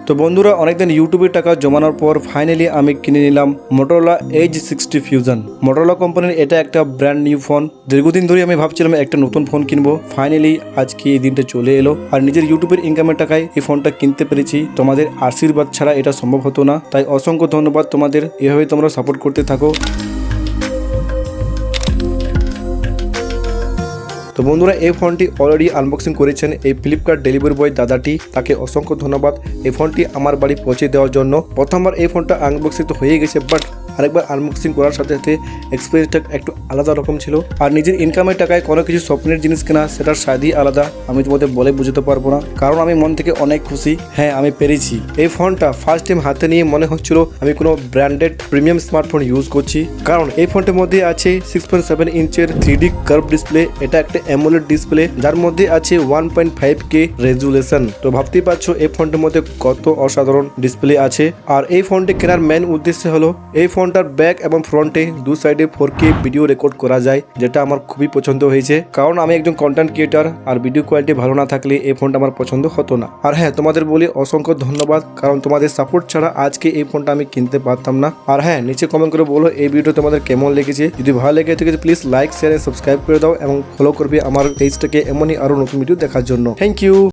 তো বন্ধুরা, অনেকদিন ইউটিউবে টাকা জমানোর পর ফাইনালি আমি কিনে নিলাম Motorola Edge 60 Fusion। Motorola কোম্পানির এটা একটা ব্র্যান্ড নিউ ফোন। দীর্ঘদিন ধরে আমি ভাবছিলাম একটা নতুন ফোন কিনবো, ফাইনালি আজকে এই দিনটা চলে এলো। আর নিজের ইউটিউবের ইনকামের টাকায় এই ফোনটা কিনতে পেরেছি। তোমাদের আশীর্বাদ ছাড়া এটা সম্ভব হতো না, তাই অসংখ্য ধন্যবাদ তোমাদের। এভাবে তোমরা সাপোর্ট করতে থাকো। তো বন্ধুরা, এই ফোনটি অলরেডি আনবক্সিং করেছেন এই ফ্লিপকার্ট ডেলিভারি বয় দাদাটি, তাকে অসংখ্য ধন্যবাদ এই ফোনটি আমার বাড়ি পৌঁছে দেওয়ার জন্য। প্রথমবার এই ফোনটা আনবক্সিং তো হয়ে গেছে, বাট আরেকবার আনবক্সিং করার সাথে সাথে এক্সপিরিয়েন্সটা একটু আলাদা রকম ছিল। আর নিজের ইনকামের টাকায় কোনো কিছু স্বপ্নের জিনিস কেনা, সেটার স্বাদই আলাদা। আমি তোমাদের বলে বুঝতে পারবো না, কারণ আমি মন থেকে অনেক খুশি। হ্যাঁ, আমি পেরেছি। এই ফোনটা ফার্স্ট টাইম হাতে নিয়ে মনে হচ্ছিল আমি কোনো ব্র্যান্ডেড প্রিমিয়াম স্মার্টফোন ইউজ করছি, কারণ এই ফোনটির মধ্যে আছে 6.7 ইঞ্চের 3D কার্ভ ডিসপ্লে। এটা একটা অ্যামোলেড ডিসপ্লে, যার মধ্যে আছে 1.5K রেজুলেশন। তো ভাবতেই পারছো এই ফোনটির মধ্যে কত অসাধারণ ডিসপ্লে আছে। আর এই ফোনটি কেনার মেন উদ্দেশ্য হলো এই ফোনটার ব্যাক এবং ফ্রন্টে দু সাইডে 4K ভিডিও রেকর্ড করা যায়, যেটা আমার খুবই পছন্দ হয়েছে। কারণ আমি একজন কন্টেন্ট ক্রিয়েটার, আর ভিডিও কোয়ালিটি ভালো না থাকলে এই ফোনটা আমার পছন্দ হতো না। আর হ্যাঁ, তোমাদের বলি অসংখ্য ধন্যবাদ, কারণ তোমাদের সাপোর্ট ছাড়া আজকে এই ফোনটা আমি কিনতে পারতাম না। আর হ্যাঁ, নিচে কমেন্ট করে বলো এই ভিডিও তোমাদের কেমন লেগেছে। যদি ভালো লেগে থাকে please like, share and subscribe করে দাও এবং ফলো করবে আমার পেজটাকে এমনই আরো নতুন ভিডিও দেখার জন্য। Thank you.